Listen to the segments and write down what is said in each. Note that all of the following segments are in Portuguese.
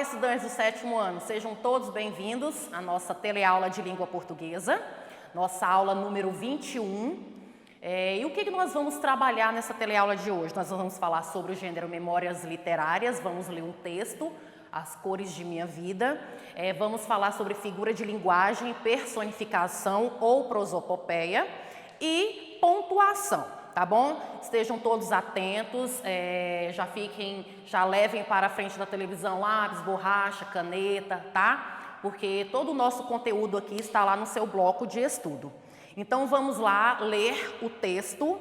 estudantes do 7º ano, sejam todos bem-vindos à nossa teleaula de língua portuguesa, nossa aula número 21. E o que nós vamos trabalhar nessa teleaula de hoje? Nós vamos falar sobre o gênero Memórias Literárias, vamos ler um texto, As Cores de Minha Vida, vamos falar sobre figura de linguagem, personificação ou prosopopeia e pontuação. Tá bom? Estejam todos atentos, já levem para a frente da televisão lápis, borracha, caneta, tá? Porque todo o nosso conteúdo aqui está lá no seu bloco de estudo. Então vamos lá ler o texto,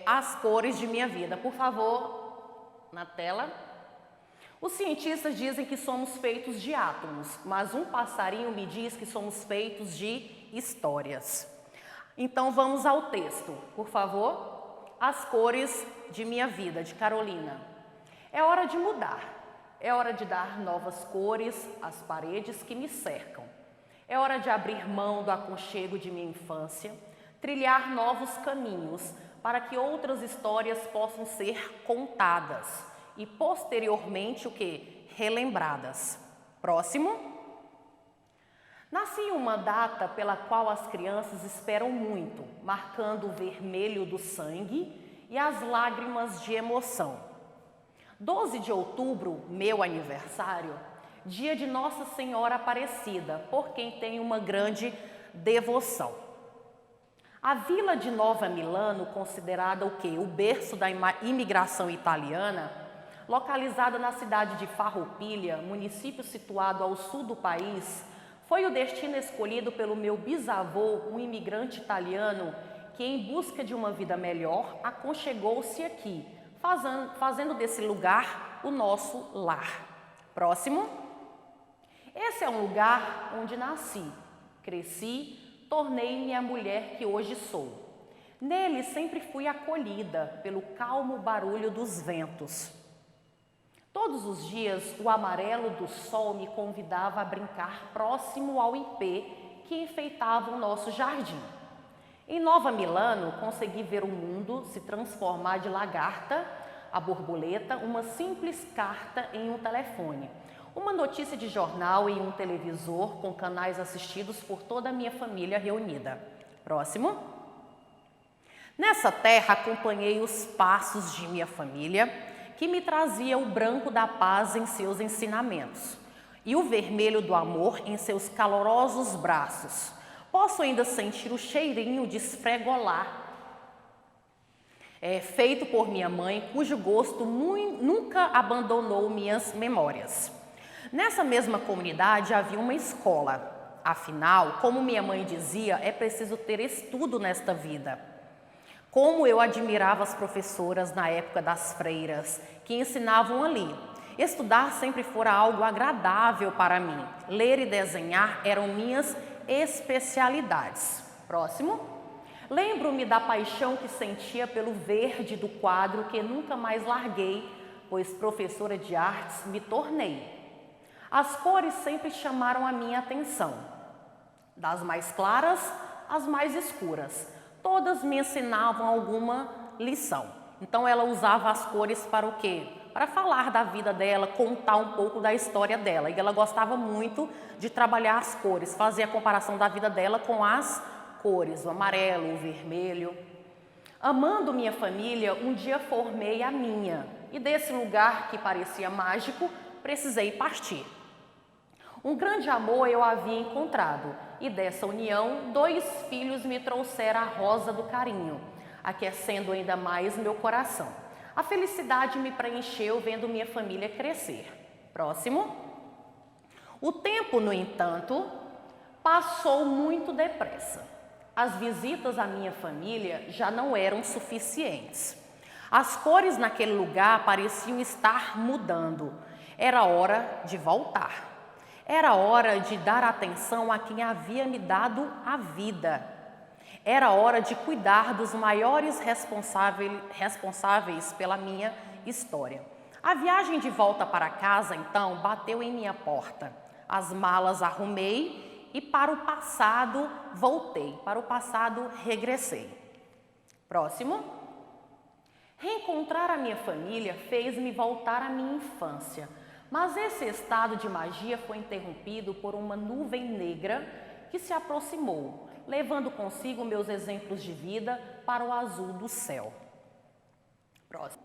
As Cores de Minha Vida. Por favor, na tela. Os cientistas dizem que somos feitos de átomos, mas um passarinho me diz que somos feitos de histórias. Então vamos ao texto, por favor. As Cores de Minha Vida, de Carolina. É hora de mudar, é hora de dar novas cores às paredes que me cercam. É hora de abrir mão do aconchego de minha infância, trilhar novos caminhos para que outras histórias possam ser contadas e posteriormente o quê? Relembradas. Próximo. Nasci em uma data pela qual as crianças esperam muito, marcando o vermelho do sangue e as lágrimas de emoção. 12 de outubro, meu aniversário, dia de Nossa Senhora Aparecida, por quem tenho uma grande devoção. A vila de Nova Milano, considerada o quê? O berço da imigração italiana, localizada na cidade de Farroupilha, município situado ao sul do país, foi o destino escolhido pelo meu bisavô, um imigrante italiano, que em busca de uma vida melhor, aconchegou-se aqui, fazendo desse lugar o nosso lar. Próximo. Esse é um lugar onde nasci, cresci, tornei-me a mulher que hoje sou. Nele sempre fui acolhida pelo calmo barulho dos ventos. Todos os dias, o amarelo do sol me convidava a brincar próximo ao ipê que enfeitava o nosso jardim. Em Nova Milano, consegui ver o mundo se transformar de lagarta a borboleta, uma simples carta em um telefone, uma notícia de jornal em um televisor com canais assistidos por toda a minha família reunida. Próximo. Nessa terra, acompanhei os passos de minha família, que me trazia o branco da paz em seus ensinamentos e o vermelho do amor em seus calorosos braços. Posso ainda sentir o cheirinho de esfregolar, feito por minha mãe, cujo gosto nunca abandonou minhas memórias. Nessa mesma comunidade havia uma escola. Afinal, como minha mãe dizia, é preciso ter estudo nesta vida. Como eu admirava as professoras na época das freiras, que ensinavam ali. Estudar sempre fora algo agradável para mim. Ler e desenhar eram minhas especialidades. Próximo. Lembro-me da paixão que sentia pelo verde do quadro que nunca mais larguei, pois professora de artes me tornei. As cores sempre chamaram a minha atenção, das mais claras às mais escuras. Todas me ensinavam alguma lição. Então ela usava as cores para o quê? Para falar da vida dela, contar um pouco da história dela. E ela gostava muito de trabalhar as cores, fazer a comparação da vida dela com as cores, o amarelo, o vermelho. Amando minha família, um dia formei a minha. E desse lugar que parecia mágico, precisei partir. Um grande amor eu havia encontrado, e dessa união, 2 filhos me trouxeram a rosa do carinho, aquecendo ainda mais meu coração. A felicidade me preencheu vendo minha família crescer. Próximo. O tempo, no entanto, passou muito depressa. As visitas à minha família já não eram suficientes. As cores naquele lugar pareciam estar mudando. Era hora de voltar. Era hora de dar atenção a quem havia me dado a vida. Era hora de cuidar dos maiores responsáveis pela minha história. A viagem de volta para casa, então, bateu em minha porta. As malas arrumei e para o passado voltei, para o passado regressei. Próximo. Reencontrar a minha família fez-me voltar à minha infância. Mas esse estado de magia foi interrompido por uma nuvem negra que se aproximou, levando consigo meus exemplos de vida para o azul do céu. Próximo.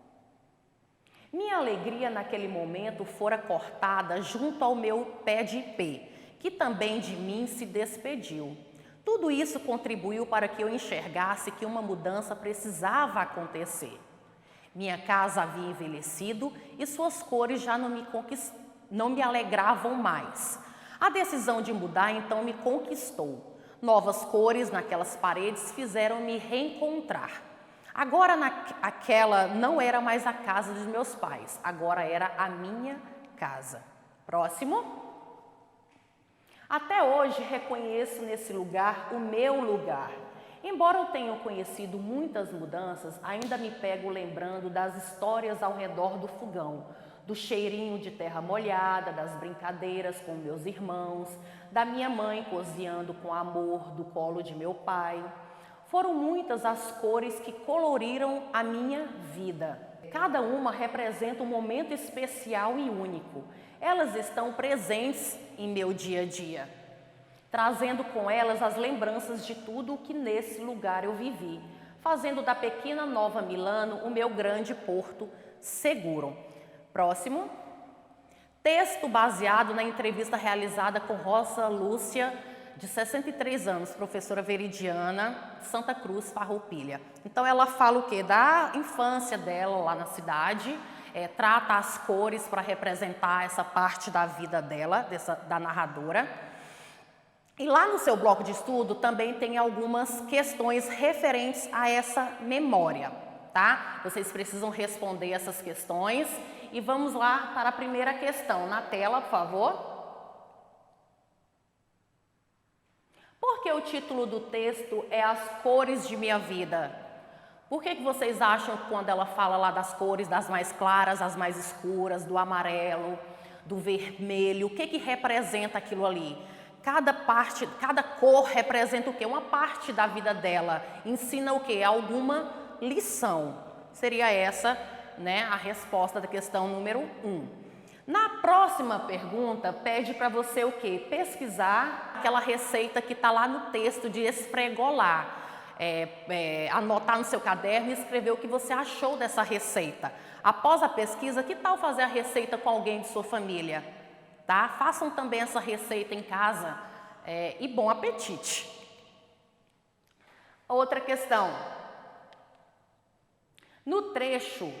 Minha alegria naquele momento fora cortada junto ao meu pé de ipê, que também de mim se despediu. Tudo isso contribuiu para que eu enxergasse que uma mudança precisava acontecer. Minha casa havia envelhecido e suas cores já não me alegravam mais. A decisão de mudar então me conquistou. Novas cores naquelas paredes fizeram-me reencontrar. Agora aquela não era mais a casa dos meus pais, agora era a minha casa. Próximo. Até hoje reconheço nesse lugar o meu lugar. Embora eu tenha conhecido muitas mudanças, ainda me pego lembrando das histórias ao redor do fogão, do cheirinho de terra molhada, das brincadeiras com meus irmãos, da minha mãe cozinhando com amor do colo de meu pai. Foram muitas as cores que coloriram a minha vida. Cada uma representa um momento especial e único. Elas estão presentes em meu dia a dia, trazendo com elas as lembranças de tudo o que nesse lugar eu vivi, fazendo da pequena Nova Milano o meu grande porto seguro. Próximo. Texto baseado na entrevista realizada com Rosa Lúcia, de 63 anos, professora veridiana, Santa Cruz, Farroupilha. Então ela fala o quê? Da infância dela lá na cidade, trata as cores para representar essa parte da vida dela, da narradora. E lá no seu bloco de estudo também tem algumas questões referentes a essa memória, tá? Vocês precisam responder essas questões e vamos lá para a primeira questão. Na tela, por favor. Por que o título do texto é As Cores de Minha Vida? Por que vocês acham que quando ela fala lá das cores, das mais claras, as mais escuras, do amarelo, do vermelho, o que representa aquilo ali? Cada cor representa o quê? Uma parte da vida dela. Ensina o quê? Alguma lição. Seria essa, né, a resposta da questão número 1. Na próxima pergunta, pede para você o quê? Pesquisar aquela receita que está lá no texto de esfregolar. Anotar no seu caderno e escrever o que você achou dessa receita. Após a pesquisa, que tal fazer a receita com alguém de sua família? Tá? Façam também essa receita em casa e bom apetite. Outra questão. No trecho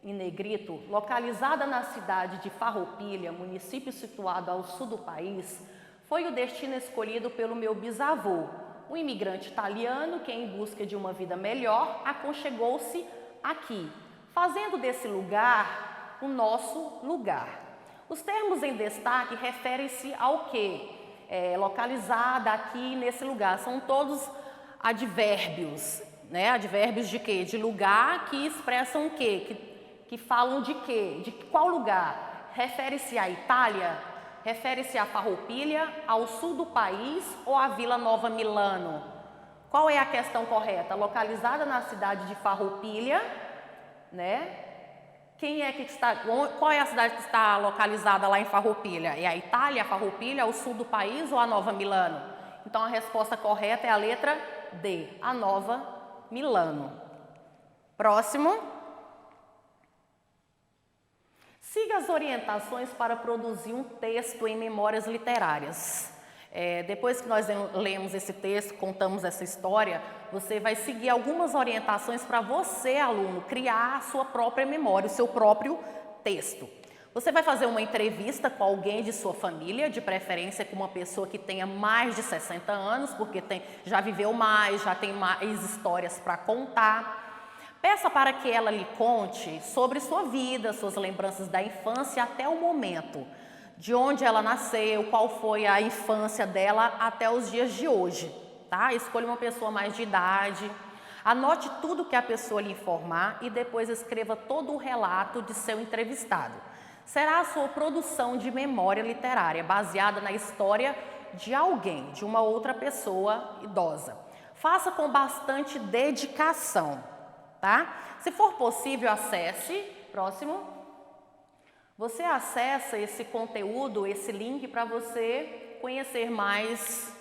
em negrito, localizada na cidade de Farroupilha, município situado ao sul do país, foi o destino escolhido pelo meu bisavô, um imigrante italiano que, em busca de uma vida melhor, aconchegou-se aqui, fazendo desse lugar o nosso lugar. Os termos em destaque referem-se ao quê? Localizada aqui nesse lugar. São todos advérbios, né? Advérbios de quê? De lugar que expressam o quê? Que falam de quê? De qual lugar? Refere-se à Itália? Refere-se à Farroupilha, ao sul do país ou à Vila Nova Milano? Qual é a questão correta? Localizada na cidade de Farroupilha, né? Qual é a cidade que está localizada lá em Farroupilha? É a Itália, a Farroupilha, o sul do país ou a Nova Milano? Então a resposta correta é a letra D, a Nova Milano. Próximo. Siga as orientações para produzir um texto em memórias literárias. Depois que nós lemos esse texto, contamos essa história, você vai seguir algumas orientações para você, aluno, criar a sua própria memória, o seu próprio texto. Você vai fazer uma entrevista com alguém de sua família, de preferência com uma pessoa que tenha mais de 60 anos, porque já viveu mais, já tem mais histórias para contar. Peça para que ela lhe conte sobre sua vida, suas lembranças da infância até o momento, de onde ela nasceu, qual foi a infância dela até os dias de hoje, tá? Escolha uma pessoa mais de idade, anote tudo que a pessoa lhe informar e depois escreva todo o relato de seu entrevistado. Será a sua produção de memória literária, baseada na história de alguém, de uma outra pessoa idosa. Faça com bastante dedicação. Tá? Se for possível, acesse, próximo, Você acessa esse conteúdo, esse link, para você conhecer mais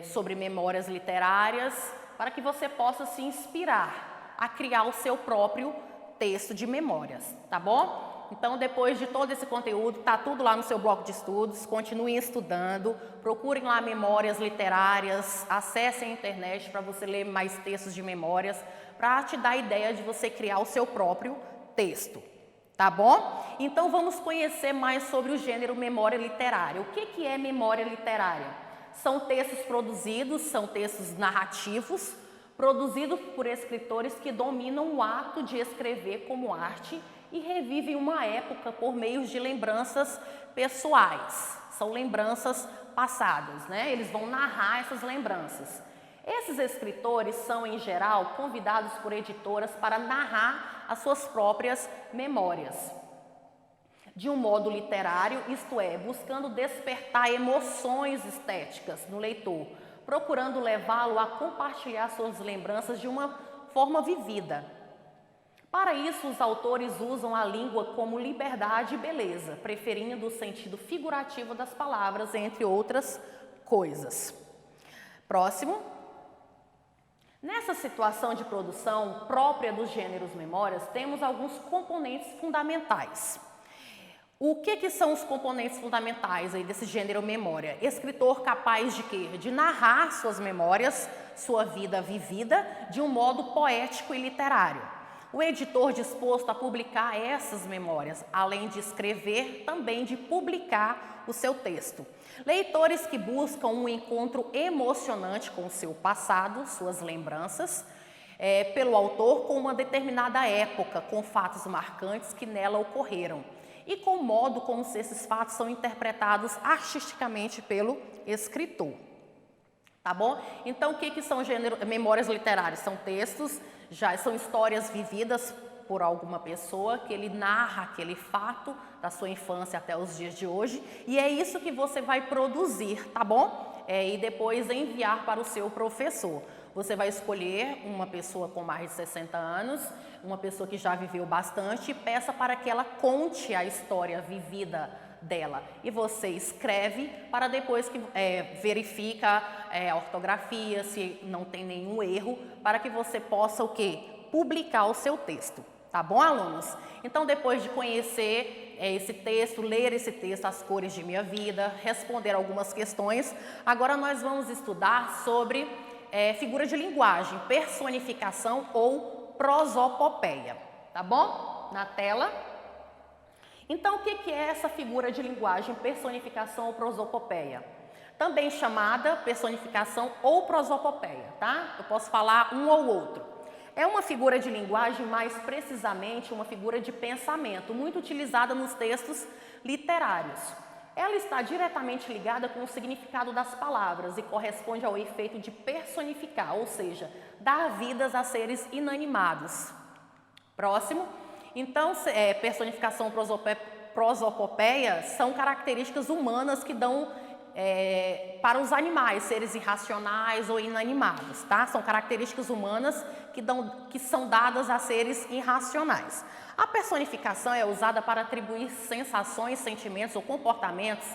sobre memórias literárias, para que você possa se inspirar a criar o seu próprio texto de memórias, tá bom? Então, depois de todo esse conteúdo, tá tudo lá no seu bloco de estudos, continuem estudando, procurem lá memórias literárias, acessem a internet para você ler mais textos de memórias, para te dar a ideia de você criar o seu próprio texto, tá bom? Então, vamos conhecer mais sobre o gênero memória literária. O que é memória literária? São textos produzidos, são textos narrativos, produzidos por escritores que dominam o ato de escrever como arte e revivem uma época por meio de lembranças pessoais. São lembranças passadas, né? Eles vão narrar essas lembranças. Esses escritores são, em geral, convidados por editoras para narrar as suas próprias memórias, de um modo literário, isto é, buscando despertar emoções estéticas no leitor, procurando levá-lo a compartilhar suas lembranças de uma forma vivida. Para isso, os autores usam a língua como liberdade e beleza, preferindo o sentido figurativo das palavras, entre outras coisas. Próximo. Nessa situação de produção própria dos gêneros memórias, temos alguns componentes fundamentais. O que são os componentes fundamentais aí desse gênero memória? Escritor capaz de quê? De narrar suas memórias, sua vida vivida, de um modo poético e literário. O editor disposto a publicar essas memórias, além de escrever, também de publicar o seu texto. Leitores que buscam um encontro emocionante com o seu passado, suas lembranças, pelo autor com uma determinada época, com fatos marcantes que nela ocorreram, e com o modo como esses fatos são interpretados artisticamente pelo escritor. Tá bom? Então, o que são memórias literárias? São textos, são histórias vividas por alguma pessoa, que ele narra aquele fato da sua infância até os dias de hoje, e é isso que você vai produzir, tá bom? E depois enviar para o seu professor. Você vai escolher uma pessoa com mais de 60 anos, uma pessoa que já viveu bastante, e peça para que ela conte a história vivida dela. E você escreve para depois que verifica a ortografia, se não tem nenhum erro, para que você possa o quê? Publicar o seu texto. Tá bom, alunos? Então, depois de conhecer esse texto, ler esse texto, As Cores de Minha Vida, responder algumas questões, agora nós vamos estudar sobre figura de linguagem, personificação ou prosopopeia. Tá bom? Na tela. Então, o que é essa figura de linguagem, personificação ou prosopopeia? Também chamada personificação ou prosopopeia, tá? Eu posso falar um ou outro. É uma figura de linguagem, mais precisamente uma figura de pensamento, muito utilizada nos textos literários. Ela está diretamente ligada com o significado das palavras e corresponde ao efeito de personificar, ou seja, dar vidas a seres inanimados. Próximo. Então, personificação, prosopopeia são características humanas que dão para os animais, seres irracionais ou inanimados, tá? São características humanas que são dadas a seres irracionais. A personificação é usada para atribuir sensações, sentimentos ou comportamentos,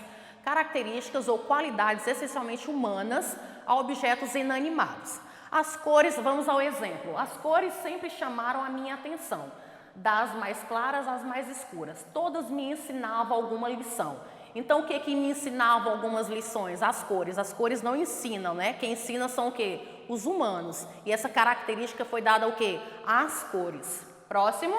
características ou qualidades essencialmente humanas a objetos inanimados. As cores, vamos ao exemplo. As cores sempre chamaram a minha atenção, das mais claras às mais escuras. Todas me ensinavam alguma lição. Então, o que me ensinavam algumas lições? As cores. As cores não ensinam, né? Quem ensina são o quê? Os humanos. E essa característica foi dada ao quê? Às cores. Próximo.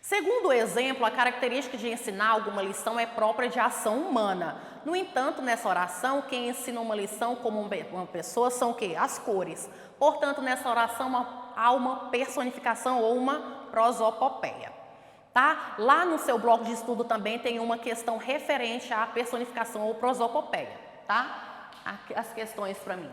Segundo o exemplo, a característica de ensinar alguma lição é própria de ação humana. No entanto, nessa oração, quem ensina uma lição como uma pessoa são o quê? As cores. Portanto, nessa oração há uma personificação ou uma prosopopeia. Tá? Lá no seu bloco de estudo também tem uma questão referente à personificação ou prosopopeia. Tá? As questões para mim.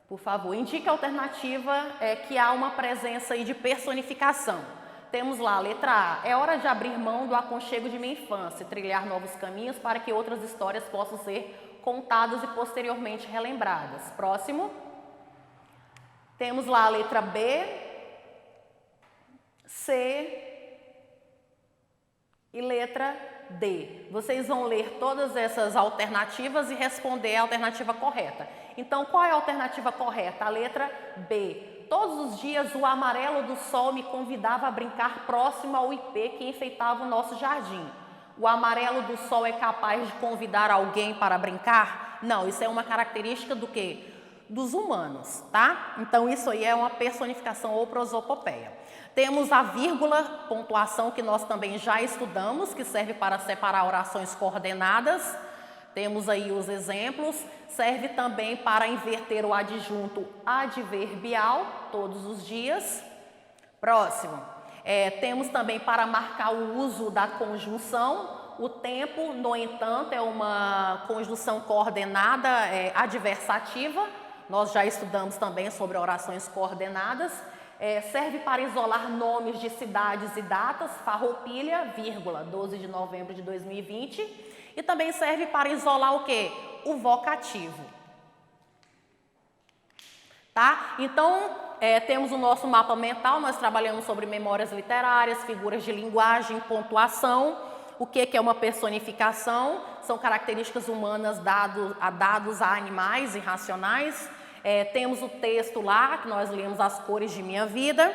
Por favor, indique a alternativa que há uma presença aí de personificação. Temos lá a letra A. É hora de abrir mão do aconchego de minha infância, trilhar novos caminhos para que outras histórias possam ser contadas e posteriormente relembradas. Próximo. Temos lá a letra B, C, E letra D. Vocês vão ler todas essas alternativas e responder a alternativa correta. Então, qual é a alternativa correta? A letra B. Todos os dias o amarelo do sol me convidava a brincar próximo ao ipê que enfeitava o nosso jardim. O amarelo do sol é capaz de convidar alguém para brincar? Não, isso é uma característica do quê? Dos humanos, tá? Então, isso aí é uma personificação ou prosopopeia. Temos a vírgula, pontuação, que nós também já estudamos, que serve para separar orações coordenadas. Temos aí os exemplos. Serve também para inverter o adjunto adverbial, todos os dias. Próximo. Temos também para marcar o uso da conjunção. O tempo, no entanto, é uma conjunção coordenada adversativa. Nós já estudamos também sobre orações coordenadas. Serve para isolar nomes de cidades e datas, Farroupilha, vírgula, 12 de novembro de 2020. E também serve para isolar o quê? O vocativo. Tá? Então, temos o nosso mapa mental, nós trabalhamos sobre memórias literárias, figuras de linguagem, pontuação. O que é uma personificação? São características humanas dados a animais irracionais. Temos o texto lá, que nós lemos As Cores de Minha Vida.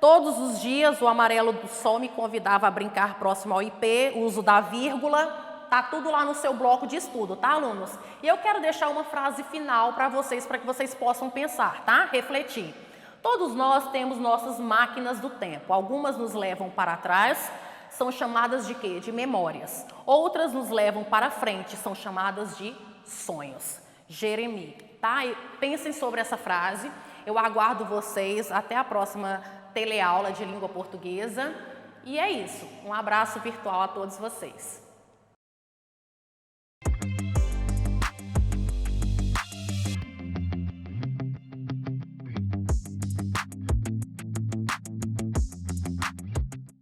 Todos os dias o amarelo do sol me convidava a brincar próximo ao ipê, o uso da vírgula. Tá tudo lá no seu bloco de estudo, tá, alunos? E eu quero deixar uma frase final para que vocês possam pensar, tá? Refletir. Todos nós temos nossas máquinas do tempo. Algumas nos levam para trás, são chamadas de quê? De memórias. Outras nos levam para frente, são chamadas de sonhos. Jeremias, tá? E pensem sobre essa frase. Eu aguardo vocês até a próxima teleaula de língua portuguesa. E é isso. Um abraço virtual a todos vocês.